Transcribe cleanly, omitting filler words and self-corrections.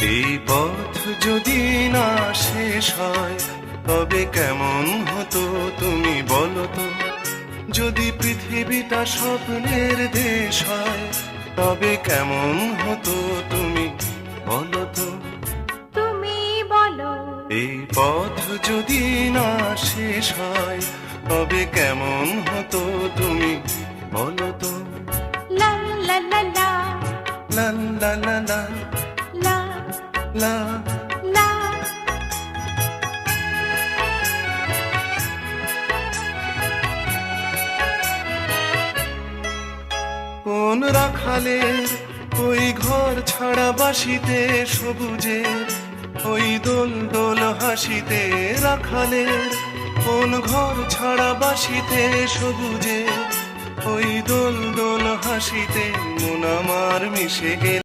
এই পথ যদি না শেষ হয় তবে কেমন হতো তুমি বলো তো। যদি পৃথিবীটা স্বপ্নের দেশ হয় তবে কেমন হতো তুমি বলো তো। তুমি বলো। এই পথ যদি না শেষ হয় তবে কেমন হতো তুমি বলো তো। লা লা লা লা লা লা লা লা লা লা। লা। কোন রাখালের ওই ঘর ছাড়া বাসিতে সবুজের ওই দোল দোল হাসিতে। রাখালের কোন ঘর ছাড়া বাসিতে সবুজের ওই দোল দোল হাসিতে। মন আমার মিশে গেল